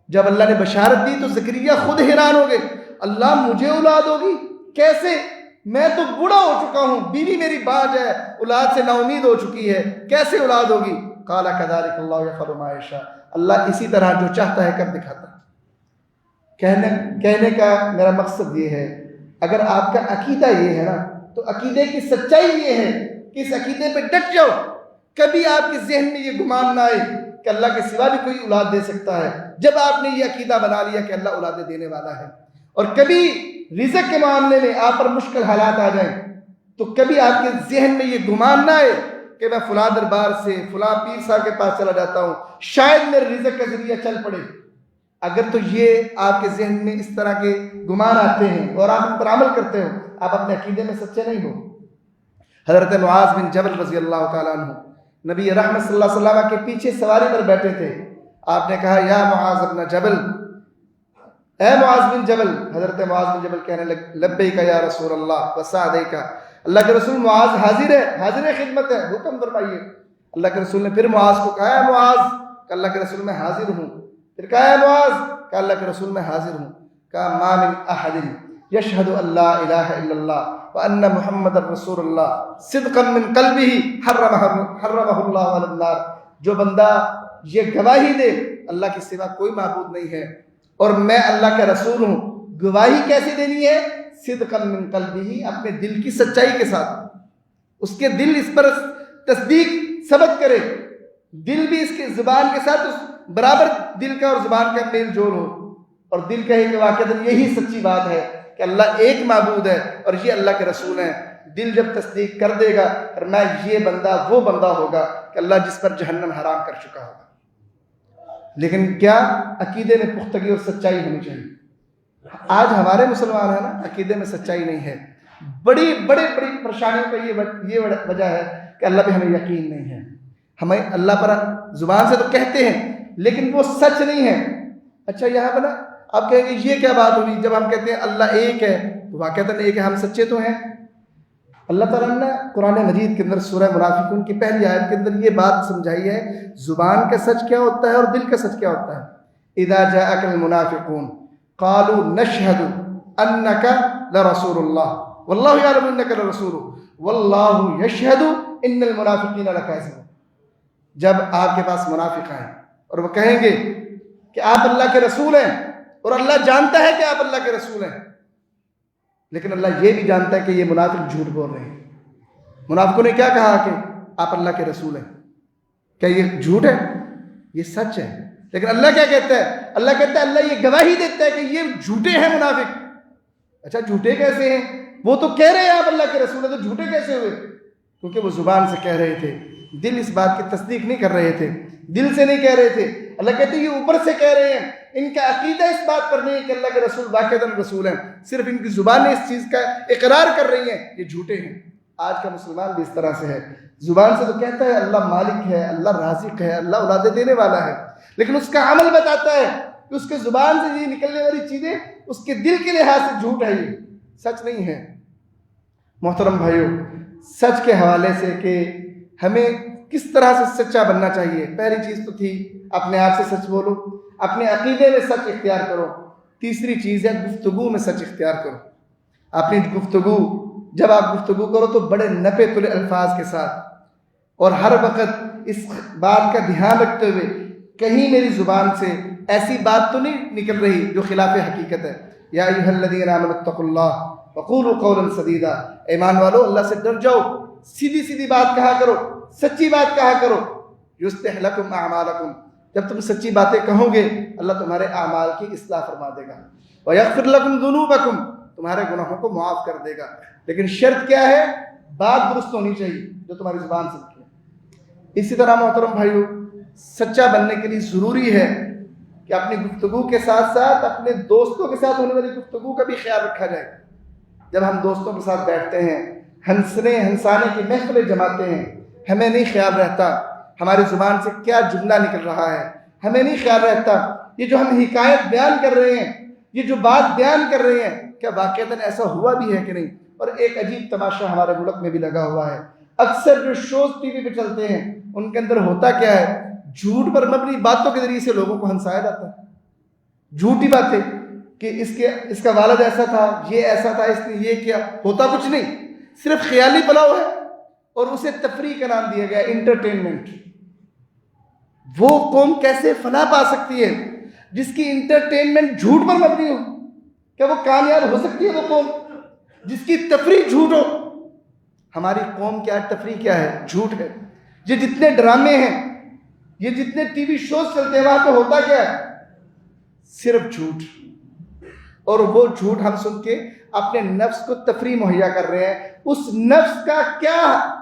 جب اللہ نے بشارت دی تو زکریا خود حیران ہو گئے، اللہ مجھے اولاد ہوگی کیسے؟ میں تو بوڑھا ہو چکا ہوں، بیوی میری باج ہے، اولاد سے نا امید ہو چکی ہے، کیسے اولاد ہوگی؟ قال کذلک اللہ یفعل ما یشاء، اللہ اسی طرح جو چاہتا ہے کر دکھاتا ہے۔ کہنے کا میرا مقصد یہ ہے اگر آپ کا عقیدہ یہ ہے نا تو عقیدے کی سچائی یہ ہے کہ اس عقیدے پہ ڈٹ جاؤ، کبھی آپ کے ذہن میں یہ گمان نہ آئے کہ اللہ کے سوا بھی کوئی اولاد دے سکتا ہے۔ جب آپ نے یہ عقیدہ بنا لیا کہ اللہ اولادیں دینے والا ہے، اور کبھی رزق کے معاملے میں آپ پر مشکل حالات آ جائیں تو کبھی آپ کے ذہن میں یہ گمان نہ آئے کہ میں فلاں دربار سے فلاں پیر صاحب کے پاس چلا جاتا ہوں شاید میرے رزق کا ذریعہ چل پڑے۔ اگر تو یہ آپ کے ذہن میں اس طرح کے گمان آتے ہیں اور آپ ان پر عمل کرتے ہو، آپ اپنے عقیدے میں سچے نہیں ہو۔ حضرت معاذ بن جبل رضی اللہ تعالیٰ عنہ نبی رحمت صلی اللہ علیہ وسلم کے پیچھے سواری پر بیٹھے تھے، آپ نے کہا یا معاذ بن جبل، اے معاذ بن جبل۔ حضرت معاذ بن جبل کہنے لگے لبیک یا رسول اللہ وسعدیک، اللہ کے رسول معاذ حاضر ہے، حاضر خدمت ہے، حکم فرمائیے۔ اللہ کے رسول نے پھر معاذ کو کہا اے معاذ، کہ اللہ کے رسول میں حاضر ہوں۔ پھر کہا اے معاذ، کہ اللہ کے رسول میں حاضر ہوں۔ کہا ما من احد یشہد ان لا الہ الا اللہ وان محمد رسول اللہ صدقا من قلبہ حرمہ اللہ علی النار، جو بندہ یہ گواہی دے اللہ کے سوا کوئی معبود نہیں ہے اور میں اللہ کا رسول ہوں، گواہی کیسے دینی ہے؟ صدقا من قلبہ، اپنے دل کی سچائی کے ساتھ، اس کے دل اس پر تصدیق ثبت کرے، دل بھی اس کے زبان کے ساتھ اس برابر دل کا اور زبان کا میل جول ہو، اور دل کہے کہ واقعتاً یہی سچی بات ہے کہ اللہ ایک معبود ہے اور یہ اللہ کے رسول ہیں۔ دل جب تصدیق کر دے گا فرمایا یہ بندہ وہ بندہ ہوگا کہ اللہ جس پر جہنم حرام کر چکا ہوگا۔ لیکن کیا عقیدے میں پختگی اور سچائی ہونی چاہیے۔ آج ہمارے مسلمان ہیں نا، عقیدے میں سچائی نہیں ہے، بڑی پریشانیوں کا یہ وجہ ہے کہ اللہ پہ ہمیں یقین نہیں ہے، ہمیں اللہ پر زبان سے تو کہتے ہیں لیکن وہ سچ نہیں ہے۔ اچھا یہاں پر نا آپ کہیں گے یہ کیا بات ہوئی، جب ہم کہتے ہیں اللہ ایک ہے تو واقعتاً ایک ہے، ہم سچے تو ہیں۔ اللہ تعالیٰ نے قرآن مجید کے اندر سورہ منافقون کی پہلی آیت کے اندر یہ بات سمجھائی ہے زبان کا سچ کیا ہوتا ہے اور دل کا سچ کیا ہوتا ہے۔ اذا جاءك المنافقون قالوا نشهد انك لرسول الله والله يعلم انك لرسوله والله يشهد ان المنافقين لكاذبون، جب آپ کے پاس منافق آئیں اور وہ کہیں گے کہ آپ اللہ کے رسول ہیں اور اللہ جانتا ہے کہ آپ اللہ کے رسول ہیں، لیکن اللہ یہ بھی جانتا ہے کہ یہ منافق جھوٹ بول رہے ہیں۔ منافقوں نے کیا کہا کہ آپ اللہ کے رسول ہیں، کیا یہ جھوٹ ہے؟ یہ سچ ہے، لیکن اللہ کیا کہتا ہے؟ اللہ کہتا ہے اللہ یہ گواہی دیتا ہے کہ یہ جھوٹے ہیں منافق۔ اچھا جھوٹے کیسے ہیں؟ وہ تو کہہ رہے ہیں آپ اللہ کے رسول ہیں، تو جھوٹے کیسے ہوئے؟ کیونکہ وہ زبان سے کہہ رہے تھے، دل اس بات کی تصدیق نہیں کر رہے تھے، دل سے نہیں کہہ رہے تھے۔ اللہ کہتے ہیں یہ اوپر سے کہہ رہے ہیں، ان کا عقیدہ اس بات پر نہیں ہے کہ اللہ کے رسول واقعتاً رسول ہیں، صرف ان کی زبانیں اس چیز کا اقرار کر رہی ہیں، یہ جھوٹے ہیں۔ آج کا مسلمان بھی اس طرح سے ہے، زبان سے تو کہتا ہے اللہ مالک ہے، اللہ رازق ہے، اللہ اولاد دینے والا ہے، لیکن اس کا عمل بتاتا ہے کہ اس کے زبان سے یہ نکلنے والی چیزیں اس کے دل کے لحاظ سے جھوٹ ہے، یہ سچ نہیں ہے۔ محترم بھائیو، سچ کے حوالے سے کہ ہمیں کس طرح سے سچا بننا چاہیے، پہلی چیز تو تھی اپنے آپ سے سچ بولو، اپنے عقیدے میں سچ اختیار کرو۔ تیسری چیز ہے گفتگو میں سچ اختیار کرو۔ اپنی گفتگو، جب آپ گفتگو کرو تو بڑے نپے تلے الفاظ کے ساتھ، اور ہر وقت اس بات کا دھیان رکھتے ہوئے کہیں میری زبان سے ایسی بات تو نہیں نکل رہی جو خلاف حقیقت ہے۔ یا ایھا الذین آمنوا اتقوا اللہ وقولوا قولا سدیدا، ایمان والو اللہ سے ڈر جاؤ، سیدھی سیدھی بات کہا کرو، سچی بات کہا کرو۔ یصلح لکم اعمالکم، جب تم سچی باتیں کہو گے اللہ تمہارے اعمال کی اصلاح فرما دے گا۔ ویغفر لکم ذنوبکم، تمہارے گناہوں کو معاف کر دے گا۔ لیکن شرط کیا ہے؟ بات درست ہونی چاہیے جو تمہاری زبان سے نکلے۔ اسی طرح محترم بھائیو، سچا بننے کے لیے ضروری ہے کہ اپنی گفتگو کے ساتھ ساتھ اپنے دوستوں کے ساتھ ہونے والی گفتگو کا بھی خیال رکھا جائے۔ جب ہم دوستوں کے ساتھ بیٹھتے ہیں، ہنسانے کی محفلیں جماتے ہیں، ہمیں نہیں خیال رہتا ہماری زبان سے کیا جملہ نکل رہا ہے، ہمیں نہیں خیال رہتا یہ جو ہم حکایت بیان کر رہے ہیں، یہ جو بات بیان کر رہے ہیں، کیا واقعتاً ایسا ہوا بھی ہے کہ نہیں۔ اور ایک عجیب تماشا ہمارے ملک میں بھی لگا ہوا ہے، اکثر جو شوز ٹی وی پہ چلتے ہیں ان کے اندر ہوتا کیا ہے؟ جھوٹ پر مبنی باتوں کے ذریعے سے لوگوں کو ہنسایا جاتا ہے، جھوٹی باتیں کہ اس کا والد ایسا تھا، یہ ایسا تھا، اس نے یہ کیا، ہوتا کچھ نہیں، صرف خیالی پلاؤ ہے، اور اسے تفریح کا نام دیا گیا انٹرٹینمنٹ۔ وہ قوم کیسے فلاح پا سکتی ہے جس کی انٹرٹینمنٹ جھوٹ پر مبنی ہو؟ کیا وہ کامیاب ہو سکتی ہے وہ قوم جس کی تفریح جھوٹ ہو؟ ہماری قوم کی آج تفریح کیا ہے؟ جھوٹ ہے۔ یہ جتنے ڈرامے ہیں، یہ جتنے ٹی وی شوز چلتے ہیں، وہاں پہ ہوتا کیا ہے؟ صرف جھوٹ، اور وہ جھوٹ ہم سن کے اپنے نفس کو تفریح مہیا کر رہے ہیں۔ اس نفس کا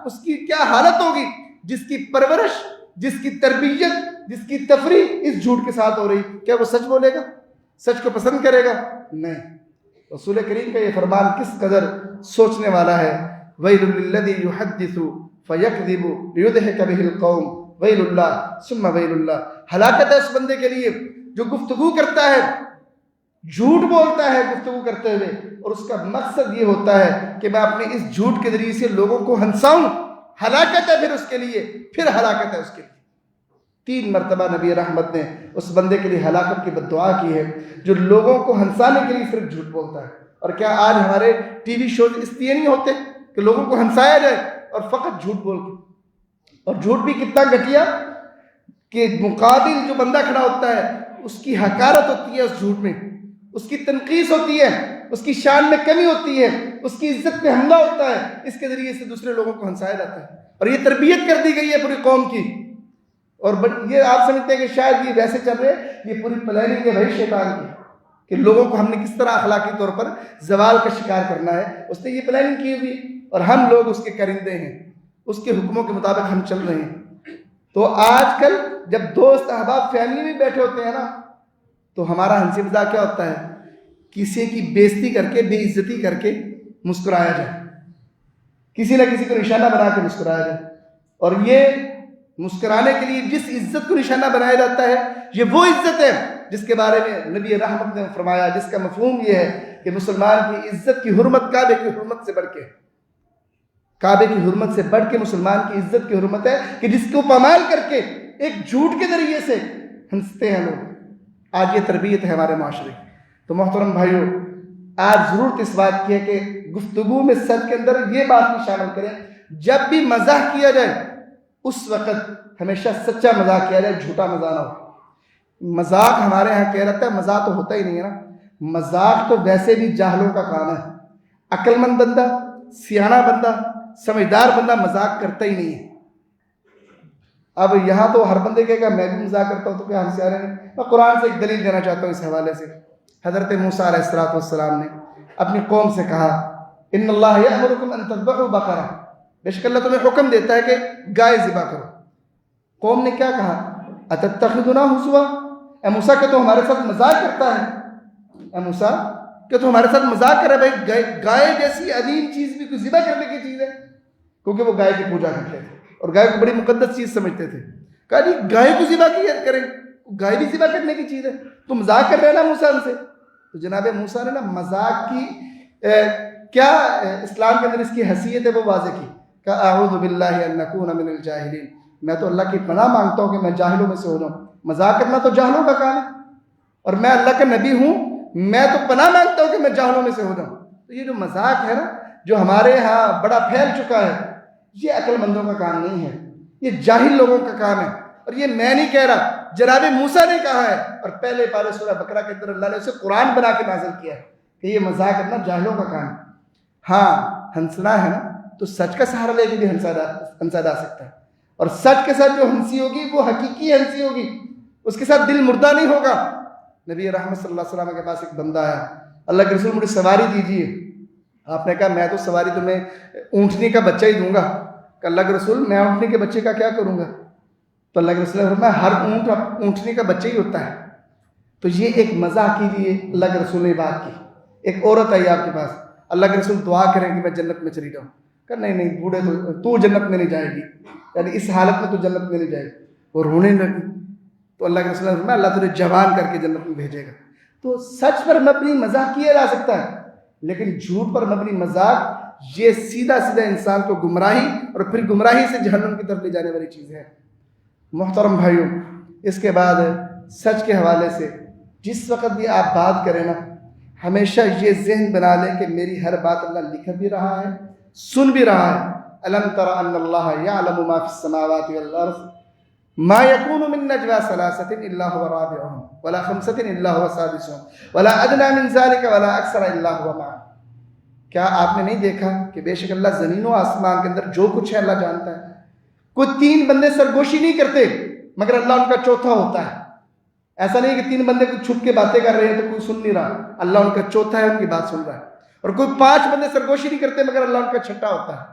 اس کی کیا حالت ہوگی جس کی پرورش، جس کی تربیت، جس کی تفریح اس جھوٹ کے ساتھ ہو رہی؟ کیا وہ سچ بولے گا؟ سچ کو پسند کرے گا؟ نہیں۔ رسول کریم کا یہ فرمان کس قدر سوچنے والا ہے۔ وَيْلٌ لِّلَّذِي يُحَدِّثُ فَيَكْذِبُ لِيُضْحِكَ بِهِ الْقَوْمُ وَيْلُ اللَّهِ ثُمَّ وَيْلُ اللَّهِ، ہلاکت ہے اس بندے کے لیے جو گفتگو کرتا ہے، جھوٹ بولتا ہے گفتگو کرتے ہوئے، اور اس کا مقصد یہ ہوتا ہے کہ میں اپنے اس جھوٹ کے ذریعے سے لوگوں کو ہنساؤں۔ ہلاکت ہے پھر اس کے لیے، پھر ہلاکت ہے اس کے لیے۔ 3 مرتبہ نبی رحمت نے اس بندے کے لیے ہلاکت کی بد دعا کی ہے جو لوگوں کو ہنسانے کے لیے صرف جھوٹ بولتا ہے۔ اور کیا آج ہمارے ٹی وی شوز اس لیے نہیں ہوتے کہ لوگوں کو ہنسایا جائے اور فقط جھوٹ بول کے؟ اور جھوٹ بھی کتنا گھٹیا کہ مقابل جو بندہ کھڑا ہوتا ہے اس کی حقارت ہوتی ہے اس جھوٹ میں، اس کی تنقیص ہوتی ہے، اس کی شان میں کمی ہوتی ہے، اس کی عزت پہ حملہ ہوتا ہے، اس کے ذریعے سے دوسرے لوگوں کو ہنسایا جاتا ہے. اور یہ تربیت کر دی گئی ہے پوری قوم کی. اور یہ آپ سمجھتے ہیں کہ شاید یہ ویسے چل رہے، یہ پوری پلاننگ ہے بھائی شیطان کی، کہ لوگوں کو ہم نے کس طرح اخلاقی طور پر زوال کا شکار کرنا ہے. اس نے یہ پلاننگ کی ہوئی اور ہم لوگ اس کے کرندے ہیں، اس کے حکموں کے مطابق ہم چل رہے ہیں. تو آج کل جب دوست احباب فیملی میں بیٹھے ہوتے ہیں نا، تو ہمارا ہنسی مذاق کیا ہوتا ہے؟ کسی کی بےزتی کر کے، بے عزتی کر کے مسکرایا جائے، کسی نہ کسی کو نشانہ بنا کے مسکرایا جائے. اور یہ مسکرانے کے لیے جس عزت کو نشانہ بنایا جاتا ہے، یہ وہ عزت ہے جس کے بارے میں نبی رحمت نے فرمایا، جس کا مفہوم یہ ہے کہ مسلمان کی عزت کی حرمت کعبے کی حرمت سے بڑھ کے، کعبے کی حرمت سے بڑھ کے مسلمان کی عزت کی حرمت ہے کہ جس کو پامال کر کے ایک جھوٹ کے ذریعے سے ہنستے ہیں لوگ. آج یہ تربیت ہے ہمارے معاشرے کی. تو محترم بھائیوں، آج ضرورت اس بات کی ہے کہ گفتگو میں سچ کے اندر یہ بات بھی شامل کریں، جب بھی مزاح کیا جائے اس وقت ہمیشہ سچا مزاح کیا جائے، جھوٹا مزاح نہ ہو. مذاق ہمارے ہاں کہہ رہتا ہے، مزاح تو ہوتا ہی نہیں ہے نا. مذاق تو ویسے بھی جاہلوں کا کام ہے. عقل مند بندہ، سیاںا بندہ، سمجھدار بندہ مذاق کرتا ہی نہیں ہے. اب یہاں تو ہر بندے کہے گا میں بھی مذاق کرتا ہوں، تو کیا ہم سے آ رہے ہیں؟ میں قرآن سے ایک دلیل دینا چاہتا ہوں اس حوالے سے. حضرت موسیٰ علیہ السلام نے اپنی قوم سے کہا، ان اللہ یأمرکم ان تذبحوا بقرہ، بے شک اللہ تمہیں حکم دیتا ہے کہ گائے ذبح کرو. قوم نے کیا کہا؟ اتتخذنا ہزوا، اے موسیٰ کہ تو ہمارے ساتھ مذاق کرتا ہے؟ اے موسیٰ کہ تو ہمارے ساتھ مذاق کر رہا ہے؟ بھائی گائے جیسی عظیم چیز بھی کوئی ذبح کرنے کی چیز ہے؟ کیونکہ وہ گائے کی پوجا کرتے تھے اور گائے کو بڑی مقدس چیز سمجھتے تھے. کہا جی گائے کو ذبح کی کریں، گائے بھی ذبح کرنے کی چیز ہے، تو مذاق کر رہے ہیں نا موسیٰ ہم سے. تو جناب موسیٰ نے نا مذاق کی کیا اسلام کے اندر اس کی حیثیت ہے وہ واضح کی. کہا اعوذ باللہ ان نکون من الجاہلین، میں تو اللہ کی پناہ مانگتا ہوں کہ میں جاہلوں میں سے ہو جاؤں. مذاق کرنا تو جاہلوں کا کام ہے، اور میں اللہ کا نبی ہوں، میں تو پناہ مانگتا ہوں کہ میں جاہلوں میں سے ہو جاؤں. تو یہ جو مذاق ہے نا، جو ہمارے ہاں بڑا پھیل چکا ہے، یہ عقل مندوں کا کام نہیں ہے، یہ جاہل لوگوں کا کام ہے. اور یہ میں نہیں کہہ رہا، جناب موسیٰ نے کہا ہے. اور پہلے پارے سورہ بقرہ کے اندر اللہ نے اسے قرآن بنا کے نازل کیا ہے کہ یہ مذاق کرنا جاہلوں کا کام ہے. ہاں ہنسنا ہے نا، تو سچ کا سہارا لے کے بھی ہنسا جا سکتا ہے. اور سچ کے ساتھ جو ہنسی ہوگی وہ حقیقی ہنسی ہوگی، اس کے ساتھ دل مردہ نہیں ہوگا. نبی رحمت صلی اللہ علیہ وسلم کے پاس ایک بندہ آیا، اللہ کے رسول مجھے سواری دیجیے. آپ نے کہا میں تو سواری تمہیں اونٹنی کا بچہ ہی دوں گا. کہ اللہ کے رسول میں اونٹنی کے بچے کا کیا کروں گا؟ تو اللہ کے رسول نے فرمایا ہر اونٹ اونٹنی کا بچہ ہی ہوتا ہے. تو یہ ایک مزاح کے لیے اللہ کے رسول نے بات کی. ایک عورت آئی آپ کے پاس، اللہ کے رسول دعا کریں کہ میں جنت میں چلی جاؤں. کہ نہیں بوڑھے تو جنت میں نہیں جائے گی، یعنی اس حالت میں تو جنت میں نہیں جائے گی. وہ رونے لگی. تو اللہ کے رسول نے فرمایا اللہ تجھے جوان کر کے جنت میں بھیجے گا. تو سچ پر مبنی مزاح کیا جا سکتا ہے، لیکن جھوٹ پر مبنی مزاح یہ سیدھا انسان کو گمراہی اور پھر گمراہی سے جہنم کی طرف لے جانے والی چیز ہے. محترم بھائیوں، اس کے بعد سچ کے حوالے سے جس وقت بھی آپ بات کریں نا، ہمیشہ یہ ذہن بنا لیں کہ میری ہر بات اللہ لکھ بھی رہا ہے، سن بھی رہا ہے. الم تر ان اللہ یعلم ما فی السماوات والارض ما يكون من نجوى ثلاثة الا هو رابعهم ولا خمسة الا هو سادسهم ولا ادنى من ذلك ولا اکثر الا هو معهم. کیا آپ نے نہیں دیکھا کہ بے شک اللہ زمین و آسمان کے اندر جو کچھ ہے اللہ جانتا ہے. کوئی تین بندے سرگوشی نہیں کرتے مگر اللہ ان کا چوتھا ہوتا ہے. ایسا نہیں کہ تین بندے کو چھپ کے باتیں کر رہے ہیں تو کوئی سن نہیں رہا، اللہ ان کا چوتھا ہے، ان کی بات سن رہا ہے. اور کوئی پانچ بندے سرگوشی نہیں کرتے مگر اللہ ان کا چھٹا ہوتا ہے.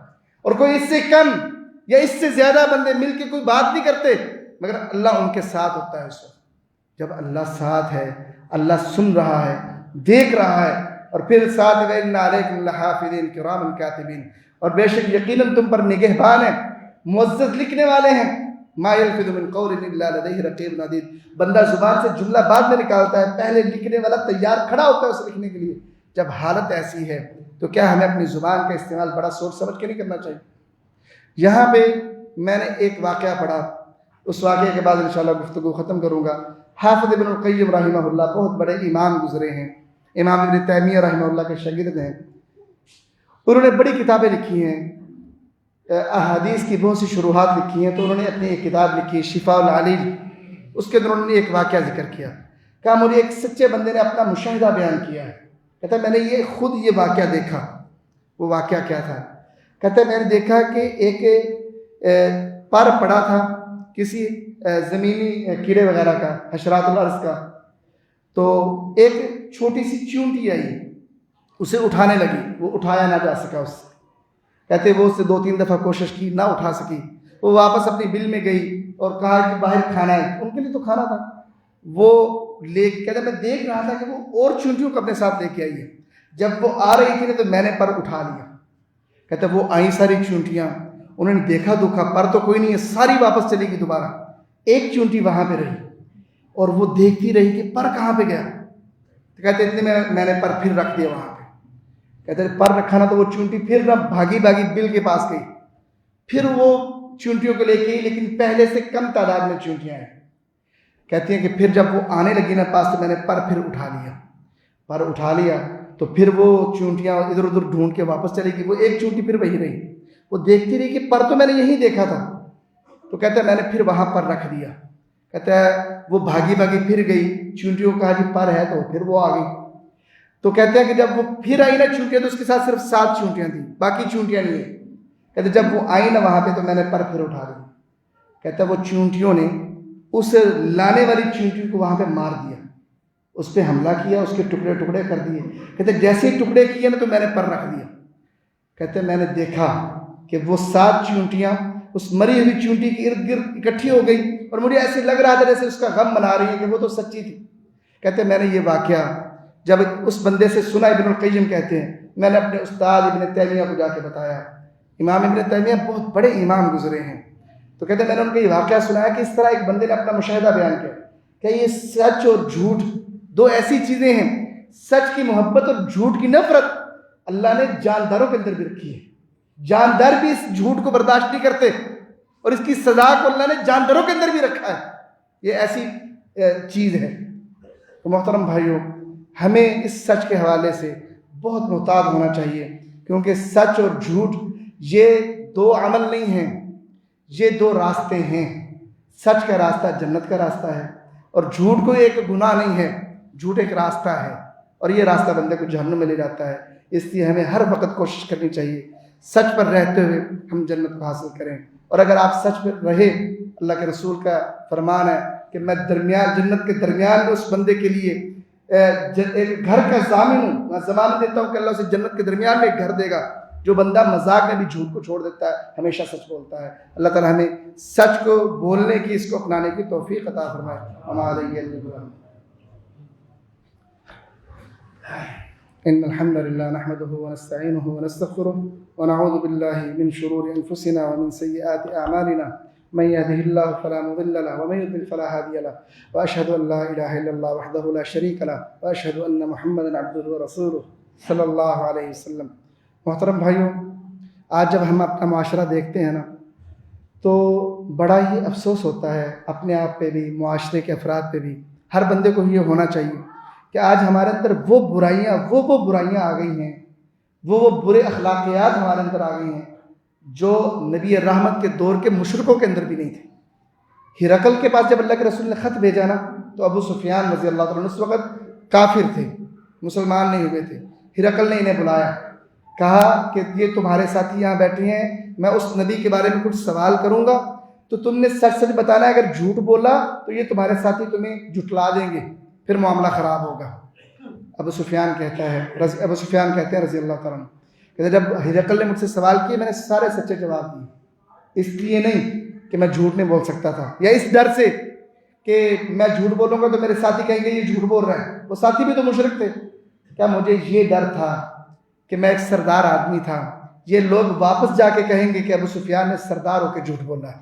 اور کوئی اس سے کم یا اس سے زیادہ بندے مل کے کوئی بات نہیں کرتے مگر اللہ ان کے ساتھ ہوتا ہے. اس وقت جب اللہ ساتھ ہے، اللہ سن رہا ہے، دیکھ رہا ہے، اور پھر ساتھ وَإِنَّ عَلَيْكُمْ لَحَافِظِينَ كِرَامًا كَاتِبِينَ، اور بے شک یقیناً تم پر نگہبان ہیں، معزز لکھنے والے ہیں. مَا يَلْفِظُ مِنْ قَوْلٍ إِلَّا لَدَيْهِ رَقِيبٌ عَتِيدٌ. بندہ زبان سے جملہ بعد میں نکالتا ہے، پہلے لکھنے والا تیار کھڑا ہوتا ہے اسے لکھنے کے لیے. جب حالت ایسی ہے تو کیا ہمیں اپنی زبان کا استعمال بڑا سوچ سمجھ کے نہیں کرنا چاہیے؟ یہاں پہ میں نے ایک واقعہ پڑھا، اس واقعے کے بعد انشاءاللہ گفتگو ختم کروں گا. حافظ ابن القیم رحمہ اللہ بہت بڑے امام گزرے ہیں، امام ابن تیمیہ رحمہ اللہ کے شاگرد ہیں. انہوں نے بڑی کتابیں لکھی ہیں، احادیث کی بہت سی شروحات لکھی ہیں. تو انہوں نے اپنی ایک کتاب لکھی شفاء العلیل، اس کے اندر انہوں نے ایک واقعہ ذکر کیا. کہا مجھے ایک سچے بندے نے اپنا مشاہدہ بیان کیا ہے، کہتا ہے میں نے خود یہ واقعہ دیکھا۔ وہ واقعہ کیا تھا؟ کہتا ہے میں نے دیکھا کہ ایک پر پڑا تھا کسی زمینی کیڑے وغیرہ کا، حشرات الارض کا، تو ایک چھوٹی سی چونٹی آئی، اسے اٹھانے لگی، وہ اٹھایا نہ جا سکا اس سے۔ کہتے وہ اس سے 2-3 دفعہ کوشش کی، نہ اٹھا سکی۔ وہ واپس اپنی بل میں گئی اور کہا کہ باہر کھانا ہے، ان کے لیے تو کھانا تھا۔ وہ کہتے میں دیکھ رہا تھا کہ وہ اور چونٹیوں کو اپنے ساتھ لے کے آئی ہے۔ جب وہ آ رہی تھی تو میں نے پر اٹھا لیا۔ کہتے وہ آئیں ساری چونٹیاں، انہوں نے دیکھا دکھا، پر تو کوئی نہیں ہے، ساری واپس چلی گئی دوبارہ، ایک چونٹی وہاں پہ رہی اور وہ دیکھتی رہی کہ پر کہاں پہ گیا۔ تو کہتے اتنے میں نے پر پھر رکھ دیا وہاں پہ۔ کہتے پر رکھا نا تو وہ چونٹی پھر نہ بھاگی بل کے پاس گئی، پھر وہ چونٹیوں کو لے کے گئی، لیکن پہلے سے کم تعداد میں چونٹیاں ہیں۔ کہتی ہیں کہ پھر جب وہ آنے لگی نا پاس تو میں نے پر پھر اٹھا لیا تو پھر وہ چونٹیاں ادھر ادھر ڈھونڈ کے واپس چلی گئی، وہ ایک چونٹی پھر وہی رہی۔ وہ دیکھتی رہی کہ پر تو میں نے یہی دیکھا تھا، تو کہتا ہے میں نے پھر وہاں پر رکھ دیا۔ کہتا ہے وہ بھاگی پھر گئی، چونٹیوں کو کہا جی پر ہے، تو پھر وہ آ گئی۔ تو کہتے ہیں کہ جب وہ پھر آئی نا چونٹیاں تو اس کے ساتھ صرف 7 چونٹیاں تھیں، باقی چونٹیاں نہیں ہیں۔ کہتے جب وہ آئی نا وہاں پہ تو میں نے پر پھر اٹھا دی۔ کہتا ہے وہ چونٹیوں نے اس لانے والی چونٹی کو وہاں پہ مار دیا، اس پہ حملہ کیا، اس کے ٹکڑے کر دیے۔ کہتے جیسے ہی ٹکڑے کیے نا تو میں نے پر رکھ دیا۔ کہتے میں نے دیکھا کہ وہ 7 چونٹیاں اس مری ہوئی چونٹی کے ارد گرد اکٹھی ہو گئی، اور مجھے ایسے لگ رہا تھا جیسے اس کا غم منا رہی ہے کہ وہ تو سچی تھی۔ کہتے میں نے یہ واقعہ جب اس بندے سے سنا، ابن القیم کہتے ہیں میں نے اپنے استاد ابن تیمیہ کو جا کے بتایا۔ امام ابن تیمیہ بہت بڑے امام گزرے ہیں، تو کہتے ہیں میں نے ان کو یہ واقعہ سنایا کہ اس طرح ایک بندے نے اپنا مشاہدہ بیان کیا کہ یہ سچ اور جھوٹ 2 ایسی چیزیں ہیں، سچ کی محبت اور جھوٹ کی نفرت اللہ نے جانداروں کے اندر بھی رکھی ہے۔ جاندار بھی اس جھوٹ کو برداشت نہیں کرتے، اور اس کی سزا کو اللہ نے جانداروں کے اندر بھی رکھا ہے۔ یہ ایسی چیز ہے۔ تو محترم بھائیوں، ہمیں اس سچ کے حوالے سے بہت محتاط ہونا چاہیے، کیونکہ سچ اور جھوٹ یہ 2 عمل نہیں ہیں، یہ 2 راستے ہیں۔ سچ کا راستہ جنت کا راستہ ہے، اور جھوٹ کوئی ایک گناہ نہیں ہے، جھوٹ ایک راستہ ہے، اور یہ راستہ بندے کو جہنم میں لے جاتا ہے۔ اس لیے ہمیں ہر وقت کوشش کرنی چاہیے سچ پر رہتے ہوئے ہم جنت کو حاصل کریں۔ اور اگر آپ سچ پر رہے، اللہ کے رسول کا فرمان ہے کہ میں جنت کے درمیان میں اس بندے کے لیے ایک گھر کا ضامن ہوں، میں ضمانت دیتا ہوں کہ اللہ اسے جنت کے درمیان میں ایک گھر دے گا۔ جو بندہ مذاق میں بھی جھوٹ کو چھوڑ دیتا ہے، ہمیشہ سچ بولتا ہے۔ اللہ تعالیٰ ہمیں سچ کو بولنے کی، اس کو اپنانے کی توفیق عطا فرمائے۔ ہمارے ان الحمد لله نحمده ونستعينه ونستغفره ونعوذ بالله من شرور انفسنا ومن سيئات اعمالنا، من يهده الله فلا مضل له ومن يضلل فلا هادي له، واشهد ان لا اله الا الله وحده لا شريك له، واشهد ان محمدا عبده ورسوله صلی اللہ علیہ وسلم۔ محترم بھائیوں، آج جب ہم اپنا معاشرہ دیکھتے ہیں نا تو بڑا ہی افسوس ہوتا ہے، اپنے آپ پہ بھی، معاشرے کے افراد پہ بھی۔ ہر بندے کو یہ ہونا چاہیے کہ آج ہمارے اندر وہ برائیاں آ گئی ہیں، وہ برے اخلاقیات ہمارے اندر آ گئی ہیں جو نبی رحمت کے دور کے مشرکوں کے اندر بھی نہیں تھے۔ ہرقل کے پاس جب اللہ کے رسول نے خط بھیجا نا تو ابو سفیان رضی اللہ عنہ اس وقت کافر تھے، مسلمان نہیں ہوئے تھے۔ ہرقل نے انہیں بلایا، کہا کہ یہ تمہارے ساتھی یہاں بیٹھے ہیں، میں اس نبی کے بارے میں کچھ سوال کروں گا تو تم نے سچ سچ بتانا ہے، اگر جھوٹ بولا تو یہ تمہارے ساتھی تمہیں جھٹلا دیں گے، پھر معاملہ خراب ہوگا۔ ابو سفیان کہتے ہیں رضی اللہ تعالیٰ عنہ، کہ جب ہرقل نے مجھ سے سوال کیے میں نے سارے سچے جواب دیے، اس لیے نہیں کہ میں جھوٹ نہیں بول سکتا تھا، یا اس ڈر سے کہ میں جھوٹ بولوں گا تو میرے ساتھی کہیں گے یہ جھوٹ بول رہا ہے، وہ ساتھی بھی تو مشرک تھے۔ کیا مجھے یہ ڈر تھا کہ میں ایک سردار آدمی تھا، یہ لوگ واپس جا کے کہیں گے کہ ابو سفیان نے سردار ہو کے جھوٹ بولا ہے،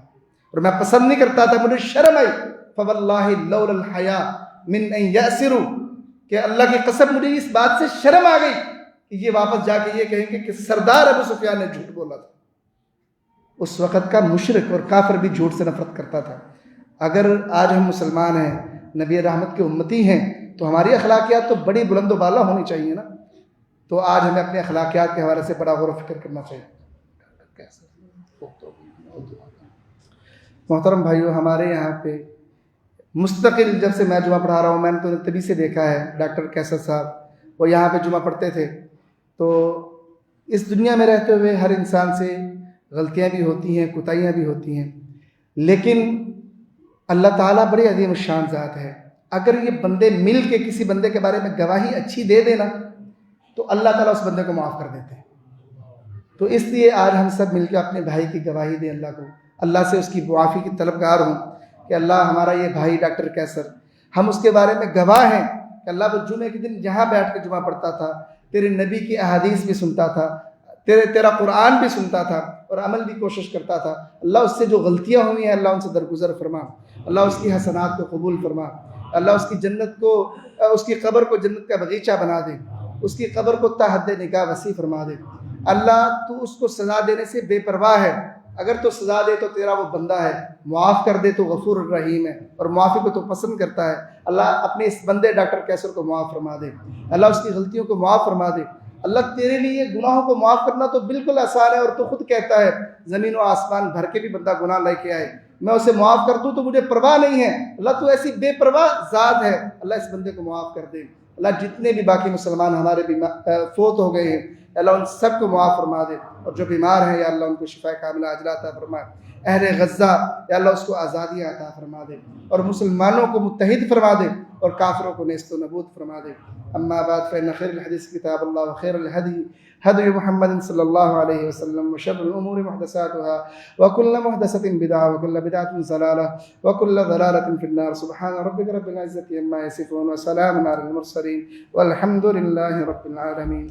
اور میں پسند نہیں کرتا تھا، مجھے شرم آئی۔ فواللہ لولا الحیا من ان یأسروا، کہ اللہ کی قسم مجھے اس بات سے شرم آ گئی کہ یہ واپس جا کے یہ کہیں گے کہ سردار ابو سفیان نے جھوٹ بولا تھا۔ اس وقت کا مشرک اور کافر بھی جھوٹ سے نفرت کرتا تھا۔ اگر آج ہم مسلمان ہیں، نبی رحمت کے امتی ہیں، تو ہماری اخلاقیات تو بڑی بلند و بالا ہونی چاہیے نا۔ تو آج ہمیں اپنے اخلاقیات کے حوالے سے بڑا غور و فکر کرنا چاہیے۔ محترم بھائیو، ہمارے یہاں پہ مستقل جب سے میں جمعہ پڑھا رہا ہوں، میں نے تو تبھی سے دیکھا ہے ڈاکٹر کیسر صاحب وہ یہاں پہ جمعہ پڑھتے تھے. تو اس دنیا میں رہتے ہوئے ہر انسان سے غلطیاں بھی ہوتی ہیں، کوتاہیاں بھی ہوتی ہیں، لیکن اللہ تعالیٰ بڑی عظیم الشان ذات ہے. اگر یہ بندے مل کے کسی بندے کے بارے میں گواہی اچھی دے دینا تو اللہ تعالیٰ اس بندے کو معاف کر دیتے ہیں. تو اس لیے آج ہم سب مل کے اپنے بھائی کی گواہی دیں اللہ کو، اللہ سے اس کی معافی کی طلبگار ہوں کہ اللہ ہمارا یہ بھائی ڈاکٹر کیسر، ہم اس کے بارے میں گواہ ہیں کہ اللہ وہ جمعے کے دن جہاں بیٹھ کے جمعہ پڑھتا تھا، تیرے نبی کی احادیث بھی سنتا تھا، تیرا قرآن بھی سنتا تھا اور عمل بھی کوشش کرتا تھا. اللہ اس سے جو غلطیاں ہوئی ہیں اللہ ان سے درگزر فرما، اللہ اس کی حسنات کو قبول فرما، اللہ اس کی جنت کو، اس کی قبر کو جنت کا باغیچہ بنا دے، اس کی قبر کو تا حد نگاہ وسیع فرما دے. اللہ تو اس کو سزا دینے سے بے پرواہ ہے، اگر تو سزا دے تو تیرا وہ بندہ ہے، معاف کر دے تو غفور الرحیم ہے اور معافی کو تو پسند کرتا ہے. اللہ اپنے اس بندے ڈاکٹر کیسر کو معاف فرما دے، اللہ اس کی غلطیوں کو معاف فرما دے. اللہ تیرے لیے گناہوں کو معاف کرنا تو بالکل آسان ہے، اور تو خود کہتا ہے زمین و آسمان بھر کے بھی بندہ گناہ لے کے آئے میں اسے معاف کر دوں تو مجھے پرواہ نہیں ہے. اللہ تو ایسی بے پرواہ ذات ہے، اللہ اس بندے کو معاف کر دے. اللہ جتنے بھی باقی مسلمان ہمارے فوت ہو گئے ہیں اللہ ان سب کو معاف فرما دے، اور جو بیمار ہیں یا اللہ ان کو شفا کاملہ عاجلہ عطا فرما. اہل غزہ یا اللہ اس کو آزادی عطا فرما دے اور مسلمانوں کو متحد فرما دے اور کافروں کو نیست و نبود فرما دے. اما بعد فإن خير الحديث كتاب الله وخير الهدي هدي محمد صلى الله عليه وسلم وشر الأمور محدثاتها وكل محدثة بدعة وكل بدعة ضلالة وكل ضلالة في النار. سبحان ربك رب العزة عما يصفون وسلام على المرسلين والحمد لله رب العالمين.